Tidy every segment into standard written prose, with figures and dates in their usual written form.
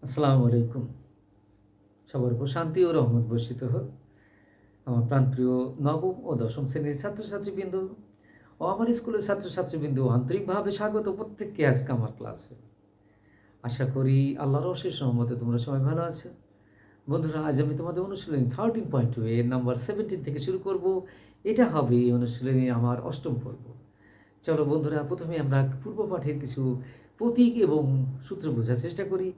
আসসালামু আলাইকুম। সবার উপর শান্তি ও রহমত বর্ষিত হোক। আমার প্রাণপ্রিয় নবম ও দশম শ্রেণীর ছাত্রছাত্রীবৃন্দ ও আমার স্কুলের ছাত্রছাত্রীবৃন্দ আন্তরিকভাবে স্বাগত প্রত্যেককে আজকে আমার ক্লাসে। আশা করি আল্লাহর অশেষ রহমতে তোমরা সবাই ভালো আছো। বন্ধুরা, আজ আমি তোমাদের অনুশীলনী 13.2 এর নাম্বার 17 থেকে শুরু করব। এটা হবে এই অনুশীলনী আমার অষ্টম পর্ব। চলো বন্ধুরা, প্রথমে আমরা পূর্ব পাঠের কিছু প্রতীক এবং সূত্র বোঝার চেষ্টা করি।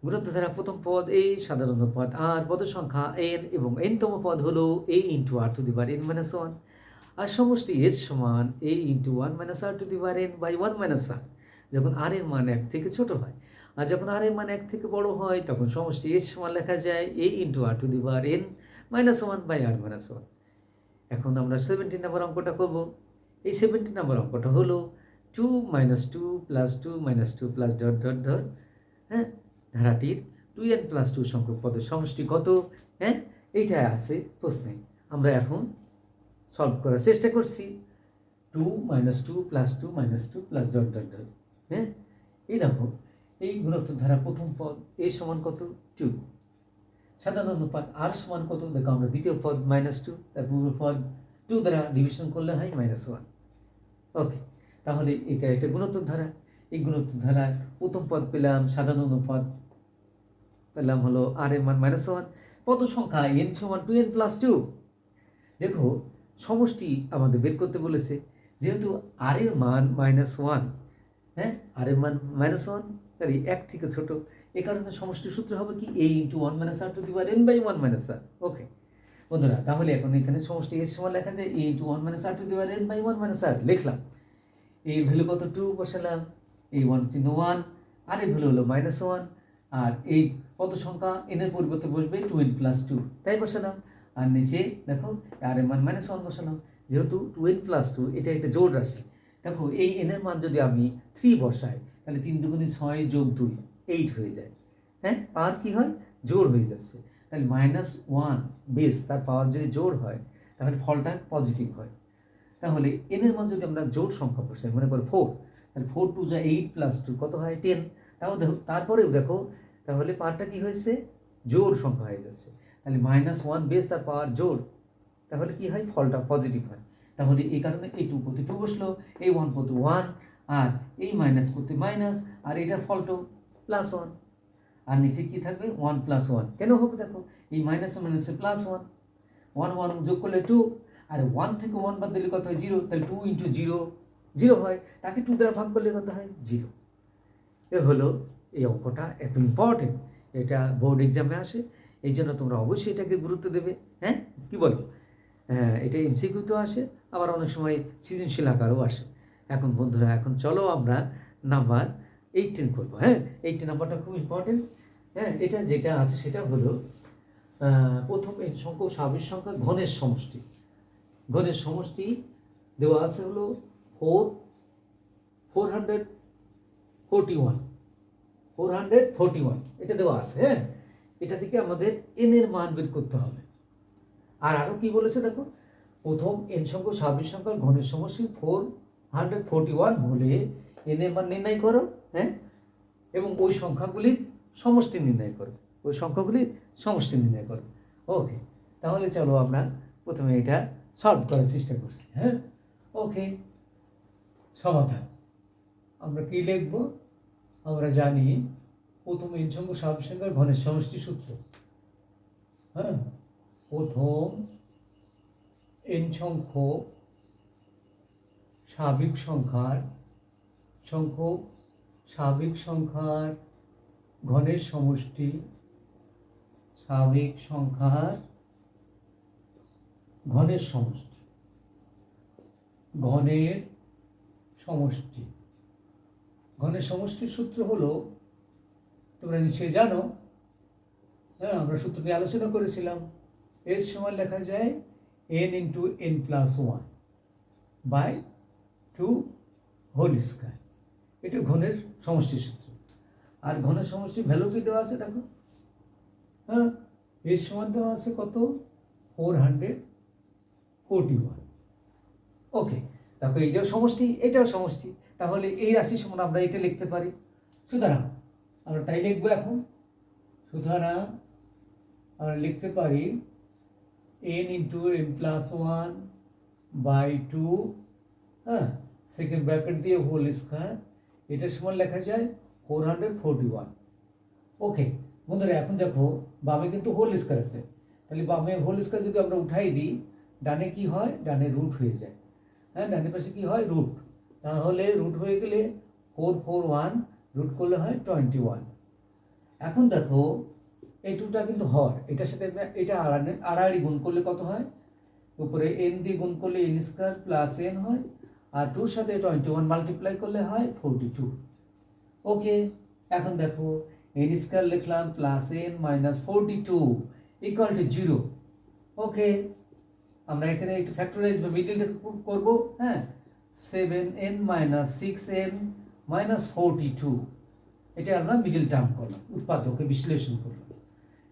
গুণোত্তরধারা প্রথম পদ a, সাধারণ পদ r, পদের সংখ্যা n এবং n-তম পদ হলো a × r⁻n-1 আর সমষ্টি h সমান a × 1 - r⁻n/1 - r যখন r এর মান 1 থেকে ছোট হয়। আর যখন r এর মান 1 থেকে বড় হয় তখন সমষ্টি h সমান লেখা যায় a × r⁻n-1/r-1। এখন আমরা 17 নম্বর অঙ্কটা করব। এই 17 নম্বর অঙ্কটা হলো 2 - 2 + 2 - 2 +... হ্যাঁ, ধারাটির 2n + 2 সংখ্যক পদের সমষ্টি কত? হ্যাঁ, এইটা আছে প্রশ্নে। আমরা এখন সলভ করার চেষ্টা করছি। 2 - 2 + 2 - 2 +... হ্যাঁ, এই দেখো, এই গুণোত্তর ধারা প্রথম পদ a সমান কত? 2। সাধারণ অনুপাত r সমান কত? দেখো, আমরা দ্বিতীয় পদ -2, তার পূর্ব পদ 2 দ্বারা ডিভিশন করলে হয় -1। ওকে, তাহলে এটা একটা গুণোত্তর ধারা। এই গুণোত্তর ধারার প্রথম পদ পেলাম সাধারণ অনুপাত পেলাম হলো r এর মান -1, পদ সংখ্যা n সমান 2n + 2। দেখো, সমষ্টি আমাদের বের করতে বলেছে, যেহেতু r এর মান -1, হ্যাঁ, r এর মান -1 তাই 1 থেকে ছোট, এ কারণে সমষ্টির সূত্র হবে কি a × 1 - r⁻n/1 - r। ওকে বন্ধুরা, তাহলে এখন এখানে সমষ্টি h সমান লেখা যায় a × 1 - r⁻n/1 - r। লিখলাম, এর ভ্যালু কত? 2 বসালাম, এই 1 চিহ্ন 1, আর এর ভ্যালু হলো -1, আর এই পদ সংখ্যা n এর পরিবর্তে বসবে 2n + 2, তাই বসালাম। আর নিচে দেখো r এর মান -1 বসালাম। যেহেতু 2n + 2 এটা একটা জোড় রাশি, দেখো এই n এর মান যদি আমি 3 বসাই তাহলে 3 × 2 = 6 + 2 8 হয়ে যায়। হ্যাঁ, পাওয়ার কি হয়? জোড় হয়ে যাচ্ছে। তাহলে -1 বেস তার পাওয়ার যদি জোড় হয় তাহলে ফলটা পজিটিভ হয়। তাহলে n এর মান যদি আমরা জোড় সংখ্যা বসাই, মনে করো 4, তাহলে 4 × 2 = 8 + 2 কত হয়? 10। তারপরেও দেখো, তাহলে পাওয়ারটা কি হয়েছে? জোড় সংখ্যা হয়ে যাচ্ছে। তাহলে -1 বেস তার পাওয়ার জোড়, তাহলে কি হয়? ফলটা পজিটিভ হয়। তাহলে এই কারণে এই 2 প্রতি 2 বসলো, এই 1 প্রতি 1, আর এই মাইনাস করতে মাইনাস, আর এটার ফলটাও +1। আর নিচে কি থাকবে? 1 + 1 কেন হবে? দেখো, এই মাইনাসে মাইনাসে +1, 1 1 যোগ করলে 2, আর 1 থেকে 1 বাদ দিলে কত হয়? 0। তাহলে 2 × 0 0 হয়, তাকে 2 দ্বারা ভাগ করলে কত হয়? 0। এ হলো এই অঙ্কটা এত ইম্পর্টেন্ট, এটা বোর্ড এক্সামে আসে, এই জন্য তোমরা অবশ্যই এটাকে গুরুত্ব দেবে। হ্যাঁ, কি বলো? হ্যাঁ, এটা এমসিকিউতেও আসে, আবার অনেক সময় সৃজনশীল আকারেও আসে। এখন বন্ধুরা, এখন চলো আমরা নাম্বার 18 করবো। হ্যাঁ, 18 নাম্বারটা খুব ইম্পর্টেন্ট। হ্যাঁ, এটা যেটা আছে সেটা হলো প্রথম n সংখ্যক স্বাভাবিক সংখ্যা ঘনের সমষ্টি। ঘনের সমষ্টি দেওয়া আছে হলো 441 এটা দেওয়া আছে। হ্যাঁ, এটা থেকে আমাদের n এর মান বের করতে হবে। আর আরও কি বলেছে দেখো, প্রথম n সংখ্যক স্বাভাবিক সংখ্যার ঘনের সমষ্টি 441 হলে n এর মান নির্ণয় করো। হ্যাঁ, এবং ওই সংখ্যাগুলির সমষ্টি নির্ণয় করো, ওই সংখ্যাগুলির সমষ্টি নির্ণয় করো। ওকে, তাহলে চলো আমরা প্রথমে এটা সলভ করার চেষ্টা করছি। হ্যাঁ, ওকে, সমাধান আমরা কি লিখব? আমরা জানি প্রথম n সংখ্যক স্বাভাবিক সংখ্যার ঘনের সমষ্টি সূত্র। হ্যাঁ, প্রথম n সংখ্যক স্বাভাবিক সংখ্যার ঘনের সমষ্টি, স্বাভাবিক সংখ্যার ঘনের সমষ্টি, ঘনের সমষ্টির সূত্র হলো, তোমরা নিশ্চয়ই জানো। হ্যাঁ, আমরা সূত্র নিয়ে আলোচনা করেছিলাম। এর সমান লেখা যায় n × n + 1/2 হোল স্কয়ার। এটা ঘনের সমষ্টির সূত্র। আর ঘনের সমষ্টির ভ্যালু কি দেওয়া আছে দেখো? হ্যাঁ, এর সমান দেওয়া আছে কত? 441। ওকে, দেখো এইটাও সমষ্টি, এটাও সমষ্টি, তাহলে এই রাশি সমান আমরা এটা লিখতে পারি। সুতরাং আমরা তাই লিখবো এখন। সুতরাং আমরা লিখতে পারি n into n plus one by two, হ্যাঁ, সেকেন্ড ব্র্যাকেট দিয়ে হোল স্কয়ার, এটার সমান লেখা যায় 441। ওকে বন্ধুরা, এখন দেখো বামে কিন্তু হোল স্কয়ার আছে, তাহলে বামে হোল স্কয়ার যদি আমরা উঠাই দিই, ডানে কি হয়, ডানে রুট হয়ে যায়, হ্যাঁ, ডানে পাশে কি হয়, রুট। তাহলে রুট হয়ে গেলে 441 রুট করলে হয় 21। এখন দেখো এই টুটা কিন্তু হর, এটার সাথে এটা আড়াআড়ি গুণ করলে কত হয়, উপরে n দিয়ে গুণ করলে n স্কয়ার প্লাস n হয়, আর টুর সাথে 21 মাল্টিপ্লাই করলে হয় 42। ওকে, এখন দেখো n স্কয়ার লিখলাম plus n minus 42 equal to 0। ওকে, আমরা এখানে একটু ফ্যাক্টরাইজ বা মিডলটা করবো, হ্যাঁ, 7n মাইনাস 6n মাইনাস 42, এটা আমরা মিডল টার্ম করলাম, উৎপাদকে বিশ্লেষণ করলাম।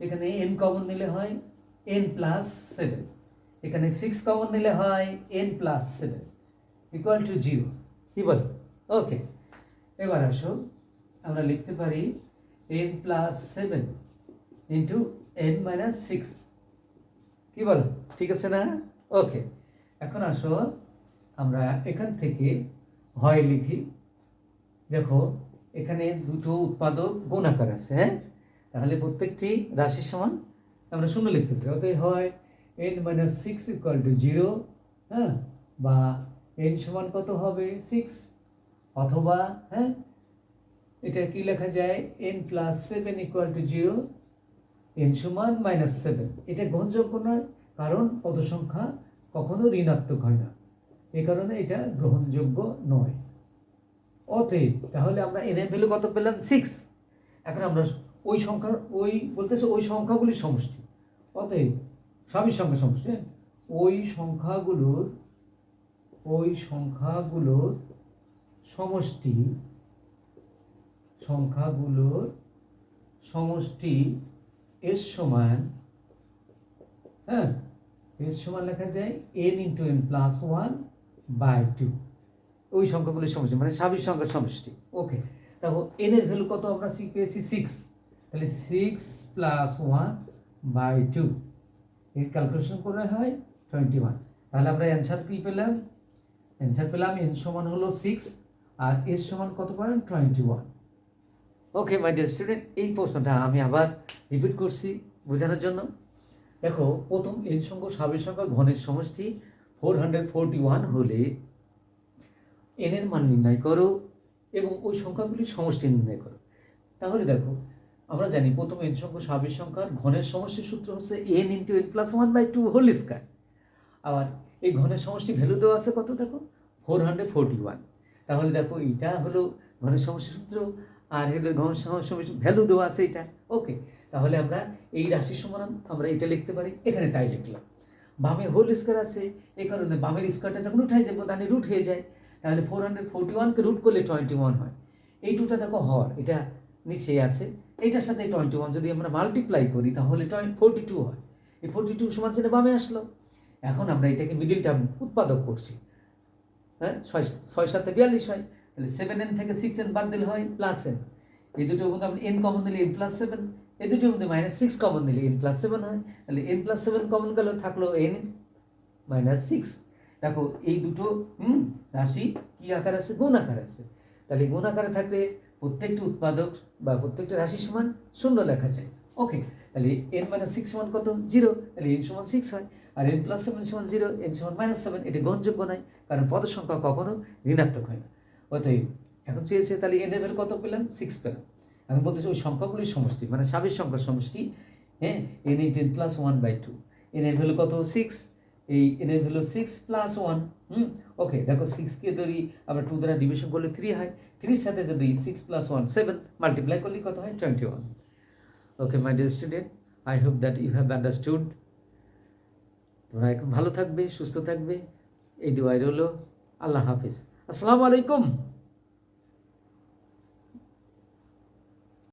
এখানে n কমন নিলে হয় n প্লাস 7, এখানে 6 কমন নিলে হয় n প্লাস 7 ইকুয়াল টু 0। কি বলো? ওকে, এবার আসো আমরা লিখতে পারি n plus 7 into n minus 6। কি বলো, ঠিক আছে না? ওকে, এখন আসো আমরা এখান থেকে হয় লিখি। দেখো এখানে দুটো উৎপাদক গুণ আকার আছে, হ্যাঁ, তাহলে প্রত্যেকটি রাশির সমান আমরা শূন্য লিখতে পারি। অতএব হয় n মাইনাস 6 ইকুয়াল টু 0, হ্যাঁ, বা n সমান কত হবে 6, অথবা হ্যাঁ এটা কি লেখা যায় n plus 7 equal to 0, n সমান মাইনাস 7। এটা গ্রহণযোগ্য নয়, কারণ পদ সংখ্যা কখনো ঋণাত্মক হয় না, এই কারণে এটা গ্রহণযোগ্য নয়। অতএব তাহলে আমরা n এর ভ্যালু কত পেলাম 6। এখন আমরা ওই সংখ্যার ওই বলতেছে ওই সংখ্যাগুলির সমষ্টি, অতএব সবই সংখ্যা সমষ্টি, ওই সংখ্যাগুলোর সমষ্টি এর সমান, হ্যাঁ, এর সমান লেখা যায় n into n plus 1 by 2। ওই সংখ্যাগুলির সমষ্টি মানে স্বাভাবিক সংখ্যার সমষ্টি। ওকে, দেখো n এর ভ্যালু কত আমরা পেয়েছি 6, তাহলে 6 প্লাস 1 বাই 2 এর ক্যালকুলেশন করে হয় 21। তাহলে আমরা অ্যান্সার কি পেলাম, অ্যান্সার পেলাম n সমান হলো 6 আর s সমান কত পারেন 21। ওকে মাই ডিয়ার স্টুডেন্ট, এই প্রশ্নটা আমি আবার রিপিট করছি বোঝানোর জন্য। দেখো প্রথম n সংখ্যক স্বাভাবিক সংখ্যা ঘনের সমষ্টি 441 হলে n এর মান নির্ণয় করো এবং ওই সংখ্যাগুলির সমষ্টি নির্ণয় করো। তাহলে দেখো আমরা জানি প্রথম n সংখ্যক স্বাভাবিক সংখ্যার ঘনের সমষ্টির সূত্র হচ্ছে n into n plus 1 by 2 whole square. আবার এই ঘনের সমষ্টি ভ্যালু দেওয়া আছে কত, দেখো 441। তাহলে দেখো এইটা হলো ঘনের সমষ্টির সূত্র, আর হলো ঘনের সমষ্টি ভ্যালু দেওয়া আছে এটা। ওকে, তাহলে আমরা এই রাশির সমান আমরা এটা লিখতে পারি, এখানে তাই লিখলাম। বামে হোল স্কয়ার আছে, এই কারণে বামের স্কয়ারটা যখন উঠাই দেবো তাহলে রুট হয়ে যায়, তাহলে 441কে রুট করলে 21 হয়। এই দুটা দেখো হর, এটা নিচে আছে, এইটার সাথে 21 যদি আমরা মাল্টিপ্লাই করি তাহলে 42 হয়। এই 42 সমান চিহ্ন বামে আসলো। এখন আমরা এটাকে মিডিল টার্ম উৎপাদক করছি, হ্যাঁ, 6 7 42 হয়, তাহলে 7n থেকে 6n বাদ দিলে হয় প্লাস n। এই দুটোর মধ্যে আমরা n কমন দিলে n প্লাস 7, এই দুটোর মধ্যে মাইনাস 6 কমন দিলে n প্লাস 7 হয়, তাহলে n প্লাস 7 কমন গেল, থাকলো n মাইনাস 6। দেখো এই দুটো রাশি কি আকার আছে, গুণ আকার আছে, তাহলে গুণ আকারে থাকলে প্রত্যেকটি উৎপাদক বা প্রত্যেকটা রাশি সমান শূন্য লেখা যায়। ওকে, তাহলে n মাইনাস 6 সমান কত 0, তাহলে n সমান 6 হয়, আর n প্লাস 7 সমান 0, n সমান মাইনাস 7, এটা গ্রহণযোগ্য নয়, কারণ পদ সংখ্যা কখনো ঋণাত্মক হয় না। অতএব এখন চেয়েছে তাহলে n এর ভ্যালু কত পেলাম 6 পেলাম। এখন বলতেছে ওই সংখ্যাগুলির সমষ্টি মানে স্বাভাবিক সংখ্যার সমষ্টি, হ্যাঁ, n into n plus 1 by 2, n এর ভ্যালু কত 6, এই n এর ভ্যালু 6 প্লাস 1। ওকে, দেখো 6কে যদি আমরা 2 দ্বারা ডিভিশন করলে 3 হয়, 3 সাথে যদি 6 প্লাস 1 7 মাল্টিপ্লাই করলে কত হয় 21। Okay my dear student, I hope that you have understood. তোমরা এখন ভালো থাকবে, সুস্থ থাকবে, এই দোয়াই রইল। আল্লাহ হাফিজ, আসসালামু আলাইকুম।